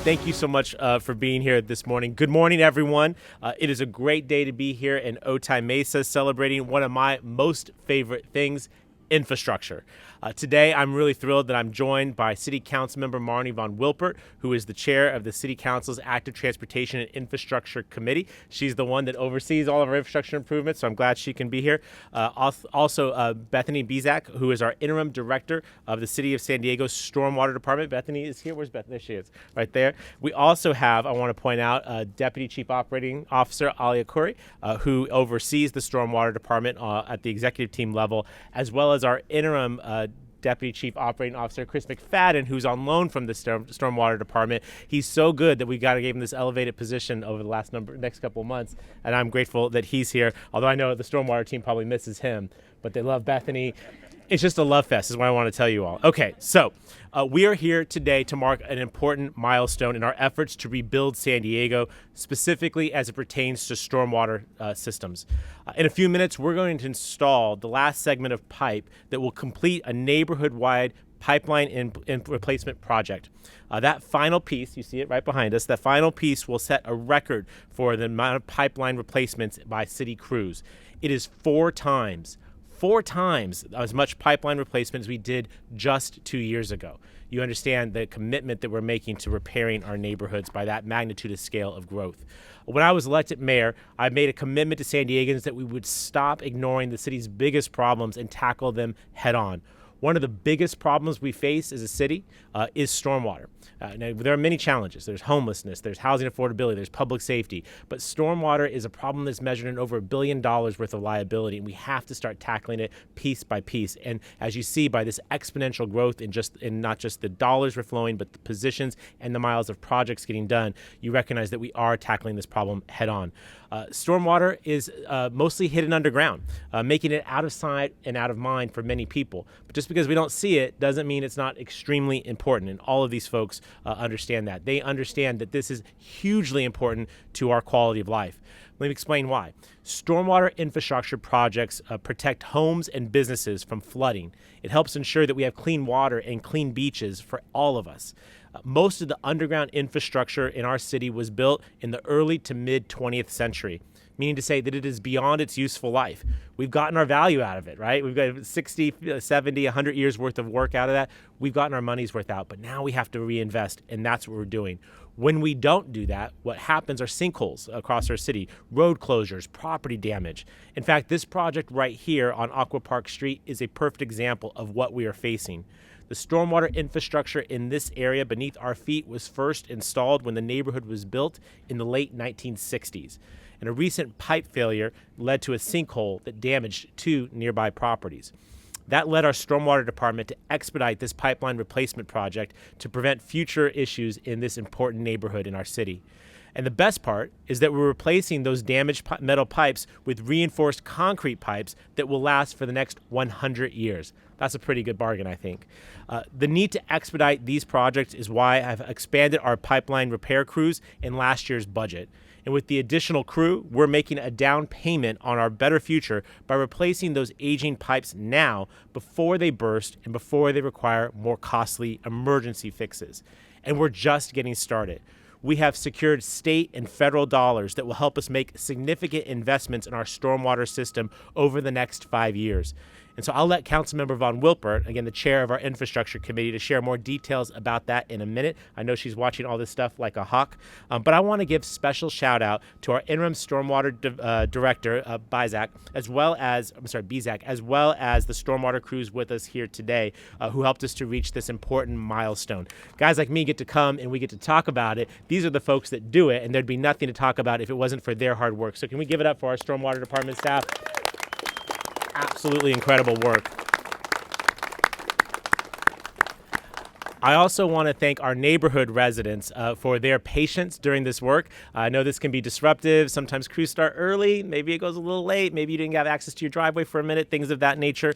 Thank you so much for being here this morning. Good morning, everyone. It is a great day to be here in Otay Mesa celebrating one of my most favorite things, infrastructure. Today, I'm really thrilled that I'm joined by City Councilmember Marni von Wilpert, who is the chair of the City Council's Active Transportation and Infrastructure Committee. She's the one that oversees all of our infrastructure improvements, so I'm glad she can be here. Also, Bethany Bizak, who is our interim director of the City of San Diego's Stormwater Department. Bethany is here. Where's Bethany? There she is, right there. We also have, I want to point out, Deputy Chief Operating Officer Alia Khoury, who oversees the Stormwater Department at the executive team level, as well as our interim Deputy Chief Operating Officer Chris McFadden, who's on loan from the Stormwater Department. He's so good that we got to give him this elevated position over the next couple of months, and I'm grateful that he's here, although I know the Stormwater team probably misses him, but they love Bethany. It's just a love fest is what I want to tell you all. Okay, so we are here today to mark an important milestone in our efforts to rebuild San Diego, specifically as it pertains to stormwater systems. In a few minutes, we're going to install the last segment of pipe that will complete a neighborhood-wide pipeline and replacement project. That final piece, you see it right behind us, that final piece will set a record for the amount of pipeline replacements by city crews. It is four times as much pipeline replacement as we did just 2 years ago. You understand the commitment that we're making to repairing our neighborhoods by that magnitude of scale of growth. When I was elected mayor, I made a commitment to San Diegans that we would stop ignoring the city's biggest problems and tackle them head on. One of the biggest problems we face as a city is stormwater. Now, there are many challenges. There's homelessness, there's housing affordability, there's public safety. But stormwater is a problem that's measured in over $1 billion worth of liability, and we have to start tackling it piece by piece. And as you see by this exponential growth in not just the dollars we're flowing, but the positions and the miles of projects getting done, you recognize that we are tackling this problem head on. Stormwater is mostly hidden underground, making it out of sight and out of mind for many people. But just because we don't see it doesn't mean it's not extremely important. And all of these folks understand that. They understand that this is hugely important to our quality of life. Let me explain why. Stormwater infrastructure projects protect homes and businesses from flooding. It helps ensure that we have clean water and clean beaches for all of us. Most of the underground infrastructure in our city was built in the early to mid 20th century, meaning to say that it is beyond its useful life. We've gotten our value out of it, right? We've got 60, 70, 100 years worth of work out of that. We've gotten our money's worth out, but now we have to reinvest, and that's what we're doing. When we don't do that, what happens are sinkholes across our city, road closures, property damage. In fact, this project right here on Aqua Park Street is a perfect example of what we are facing. The stormwater infrastructure in this area beneath our feet was first installed when the neighborhood was built in the late 1960s. And a recent pipe failure led to a sinkhole that damaged two nearby properties. That led our stormwater department to expedite this pipeline replacement project to prevent future issues in this important neighborhood in our city. And the best part is that we're replacing those damaged metal pipes with reinforced concrete pipes that will last for the next 100 years. That's a pretty good bargain, I think. The need to expedite these projects is why I've expanded our pipeline repair crews in last year's budget. And with the additional crew, we're making a down payment on our better future by replacing those aging pipes now before they burst and before they require more costly emergency fixes. And we're just getting started. We have secured state and federal dollars that will help us make significant investments in our stormwater system over the next 5 years. And so I'll let Councilmember von Wilpert, again, the chair of our infrastructure committee, to share more details about that in a minute. I know she's watching all this stuff like a hawk, but I want to give special shout out to our interim stormwater director, Bizak, as well as the stormwater crews with us here today, who helped us to reach this important milestone. Guys like me get to come and we get to talk about it. These are the folks that do it, and there'd be nothing to talk about if it wasn't for their hard work. So can we give it up for our stormwater department staff? Absolutely incredible work. I also want to thank our neighborhood residents for their patience during this work. I know this can be disruptive. Sometimes crews start early. Maybe it goes a little late. Maybe you didn't have access to your driveway for a minute, things of that nature.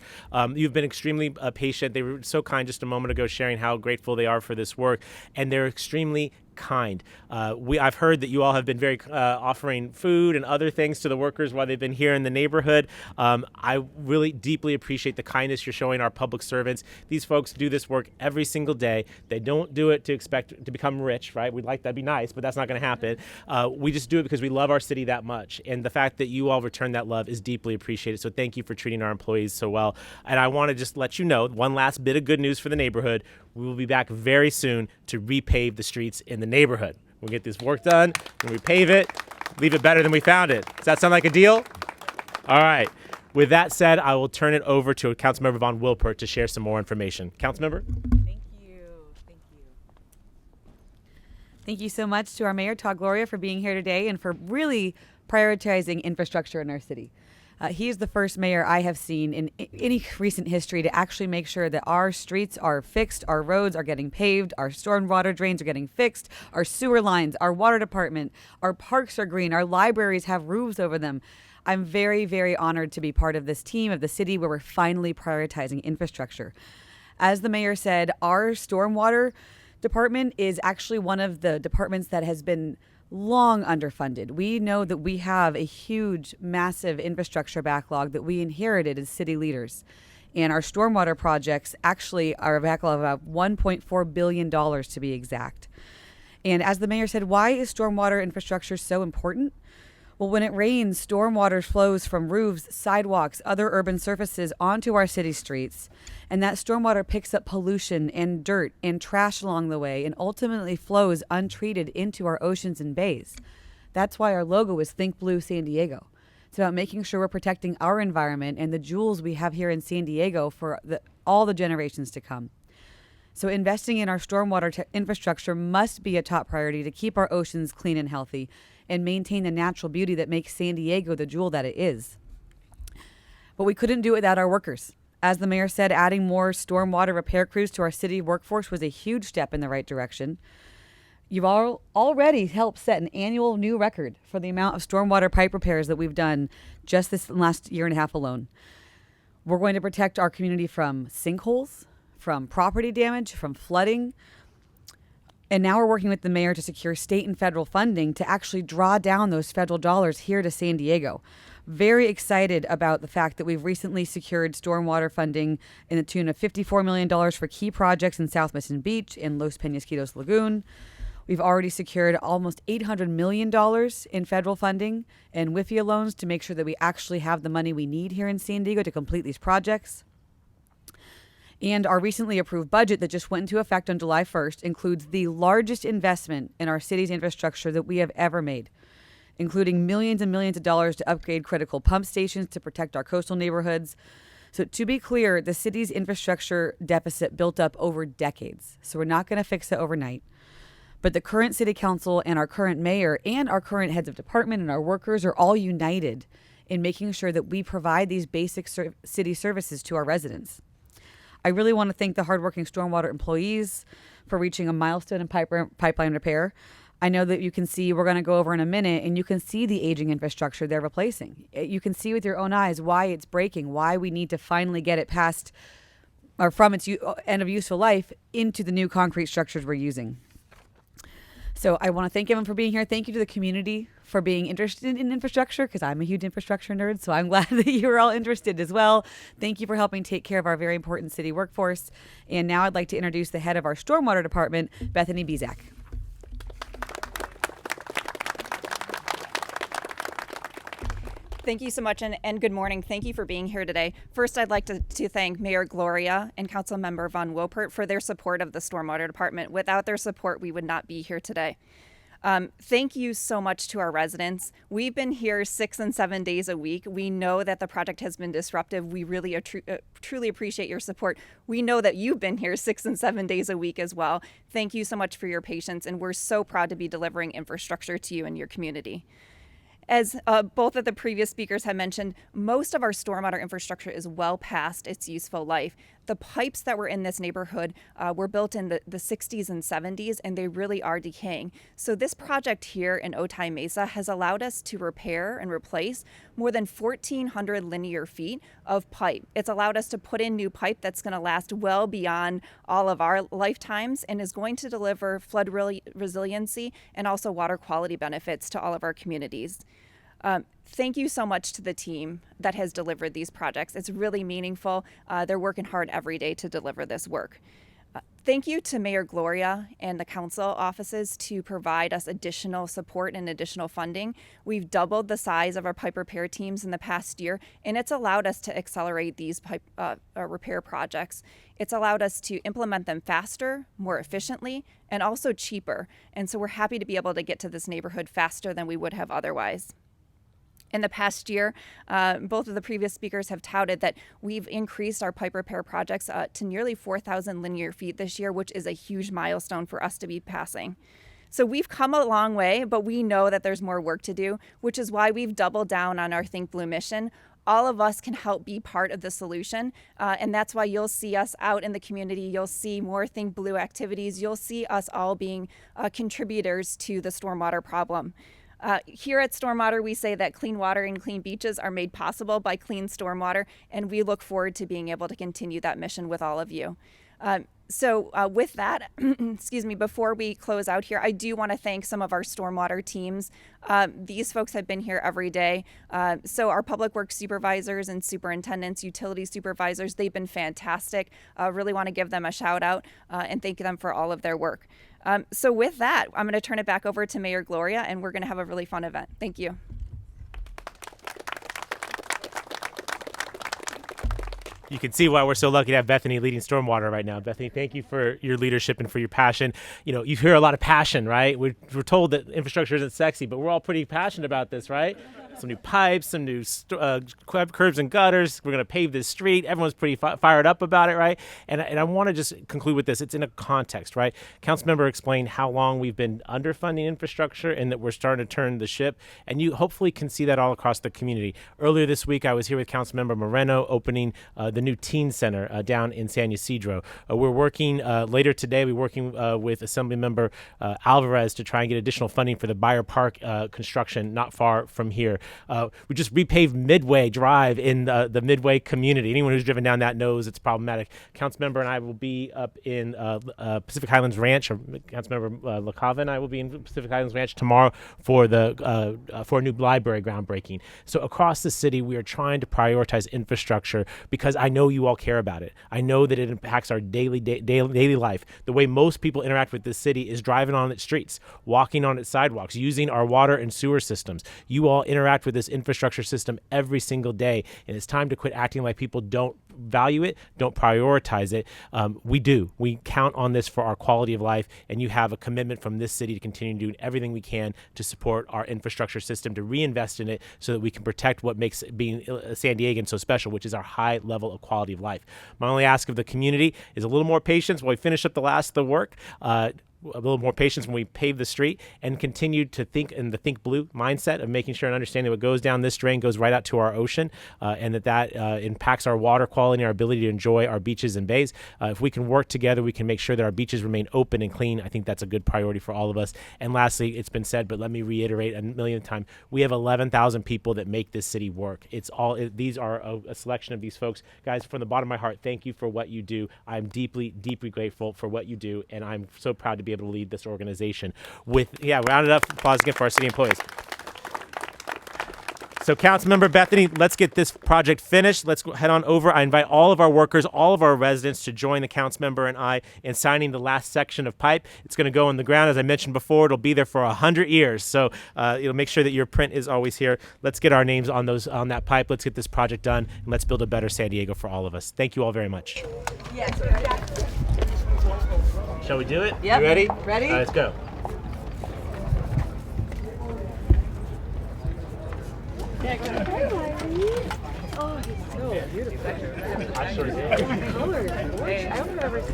You've been extremely patient. They were so kind just a moment ago sharing how grateful they are for this work. And they're extremely kind. I've heard that you all have been very offering food and other things to the workers while they've been here in the neighborhood. I really deeply appreciate the kindness you're showing our public servants. These folks do this work every single day. They don't do it to expect to become rich, right? We'd like that'd be nice, but that's not going to happen. We just do it because we love our city that much. And the fact that you all return that love is deeply appreciated. So thank you for treating our employees so well. And I want to just let you know, one last bit of good news for the neighborhood. We will be back very soon to repave the streets in the neighborhood. We'll get this work done, and repave it, leave it better than we found it. Does that sound like a deal? All right. With that said, I will turn it over to Councilmember Von Wilpert to share some more information. Councilmember? Thank you. Thank you so much to our Mayor, Todd Gloria, for being here today and for really prioritizing infrastructure in our city. He is the first mayor I have seen in any recent history to actually make sure that our streets are fixed, our roads are getting paved, our stormwater drains are getting fixed, our sewer lines, our water department, our parks are green, our libraries have roofs over them. I'm very, very honored to be part of this team of the city where we're finally prioritizing infrastructure. As the mayor said, our stormwater department is actually one of the departments that has been long underfunded. We know that we have a huge, massive infrastructure backlog that we inherited as city leaders. And our stormwater projects actually are a backlog of about $1.4 billion to be exact. And as the mayor said, why is stormwater infrastructure so important? Well, when it rains, stormwater flows from roofs, sidewalks, other urban surfaces onto our city streets. And that stormwater picks up pollution and dirt and trash along the way and ultimately flows untreated into our oceans and bays. That's why our logo is Think Blue San Diego. It's about making sure we're protecting our environment and the jewels we have here in San Diego for all the generations to come. So investing in our stormwater infrastructure must be a top priority to keep our oceans clean and healthy and maintain the natural beauty that makes San Diego the jewel that it is. But we couldn't do it without our workers. As the mayor said, adding more stormwater repair crews to our city workforce was a huge step in the right direction. You've all already helped set an annual new record for the amount of stormwater pipe repairs that we've done just this last year and a half alone. We're going to protect our community from sinkholes, from property damage, from flooding. And now we're working with the mayor to secure state and federal funding to actually draw down those federal dollars here to San Diego. Very excited about the fact that we've recently secured stormwater funding in the tune of $54 million for key projects in South Mission Beach and Los Penasquitos Lagoon. We've already secured almost $800 million in federal funding and WIFIA loans to make sure that we actually have the money we need here in San Diego to complete these projects. And our recently approved budget that just went into effect on July 1st includes the largest investment in our city's infrastructure that we have ever made, including millions and millions of dollars to upgrade critical pump stations to protect our coastal neighborhoods. So to be clear, the city's infrastructure deficit built up over decades. So we're not going to fix it overnight. But the current city council and our current mayor and our current heads of department and our workers are all united in making sure that we provide these basic city services to our residents. I really want to thank the hardworking stormwater employees for reaching a milestone in pipeline repair. I know that you can see, we're going to go over in a minute, and you can see the aging infrastructure they're replacing. You can see with your own eyes why it's breaking, why we need to finally get it past or from its end of useful life into the new concrete structures we're using. So I want to thank everyone for being here. Thank you to the community for being interested in infrastructure, because I'm a huge infrastructure nerd, so I'm glad that you're all interested as well. Thank you for helping take care of our very important city workforce. And now I'd like to introduce the head of our stormwater department, Bethany Bizak. Thank you so much, and good morning. Thank you for being here today. First, I'd like to thank Mayor Gloria and Councilmember Von Wilpert for their support of the Stormwater Department. Without their support, we would not be here today. Thank you so much to our residents. We've been here 6 and 7 days a week. We know that the project has been disruptive. We really truly appreciate your support. We know that you've been here 6 and 7 days a week as well. Thank you so much for your patience, and we're so proud to be delivering infrastructure to you and your community. As both of the previous speakers have mentioned, most of our stormwater infrastructure is well past its useful life. The pipes that were in this neighborhood were built in the 60s and 70s, and they really are decaying. So this project here in Otay Mesa has allowed us to repair and replace more than 1,400 linear feet of pipe. It's allowed us to put in new pipe that's going to last well beyond all of our lifetimes and is going to deliver flood resiliency and also water quality benefits to all of our communities. Thank you so much to the team that has delivered these projects. It's really meaningful. They're working hard every day to deliver this work. Thank you to Mayor Gloria and the council offices to provide us additional support and additional funding. We've doubled the size of our pipe repair teams in the past year, and it's allowed us to accelerate these pipe repair projects. It's allowed us to implement them faster, more efficiently, and also cheaper. And so we're happy to be able to get to this neighborhood faster than we would have otherwise. In the past year, both of the previous speakers have touted that we've increased our pipe repair projects to nearly 4,000 linear feet this year, which is a huge milestone for us to be passing. So we've come a long way, but we know that there's more work to do, which is why we've doubled down on our Think Blue mission. All of us can help be part of the solution, and that's why you'll see us out in the community. You'll see more Think Blue activities. You'll see us all being contributors to the stormwater problem. Here at Stormwater, we say that clean water and clean beaches are made possible by clean stormwater, and we look forward to being able to continue that mission with all of you. So with that, excuse me, before we close out here, I do want to thank some of our stormwater teams. These folks have been here every day. So our public works supervisors and superintendents, utility supervisors, they've been fantastic. Really want to give them a shout out and thank them for all of their work. So with that, I'm going to turn it back over to Mayor Gloria, and we're going to have a really fun event. Thank you. You can see why we're so lucky to have Bethany leading Stormwater right now. Bethany, thank you for your leadership and for your passion. You know, you hear a lot of passion, right? We're told that infrastructure isn't sexy, but we're all pretty passionate about this, right? Some new pipes, some new curbs and gutters. We're going to pave this street. Everyone's pretty fired up about it, right? And I want to just conclude with this. It's in a context, right? Councilmember explained how long we've been underfunding infrastructure and that we're starting to turn the ship. And you hopefully can see that all across the community. Earlier this week, I was here with Councilmember Moreno opening the new teen center down in San Ysidro. We're working later today. We're working with Assemblymember Alvarez to try and get additional funding for the Buyer Park construction not far from here. We just repaved Midway Drive in the Midway community. Anyone who's driven down that knows it's problematic. Councilmember and I will be up in Pacific Highlands Ranch, or Councilmember LaCava and I will be in Pacific Highlands Ranch tomorrow for a new library groundbreaking. So across the city, we are trying to prioritize infrastructure because I know you all care about it. I know that it impacts our daily life. The way most people interact with this city is driving on its streets, walking on its sidewalks, using our water and sewer systems. You all interact with this infrastructure system every single day, and it's time to quit acting like people don't value it, don't prioritize it. We do. We count on this for our quality of life, and you have a commitment from this city to continue doing everything we can to support our infrastructure system, to reinvest in it so that we can protect what makes being a San Diegan so special, which is our high level of quality of life. My only ask of the community is a little more patience while we finish up the last of the work. A little more patience when we pave the street, and continue to think in the Think Blue mindset of making sure and understanding what goes down this drain goes right out to our ocean, and that impacts our water quality and our ability to enjoy our beaches and bays. If we can work together, we can make sure that our beaches remain open and clean. I think that's a good priority for all of us. And lastly, it's been said, but let me reiterate a million times, we have 11,000 people that make this city work. These are a selection of these folks. Guys, from the bottom of my heart, thank you for what you do. I'm deeply, deeply grateful for what you do, and I'm so proud to be able to lead this organization round it up. Applause again for our city employees. So Councilmember Bethany, let's get this project finished. Let's go head on over. I invite all of our workers, all of our residents to join the Councilmember and I in signing the last section of pipe. It's going to go in the ground. As I mentioned before, it'll be there for 100 years. So make sure that your print is always here. Let's get our names on that pipe. Let's get this project done, and let's build a better San Diego for all of us. Thank you all very much. Yes. Shall we do it? Yep. You ready? Ready? All right, let's go. Oh, he's so beautiful. I sure did. Colors. I don't ever see.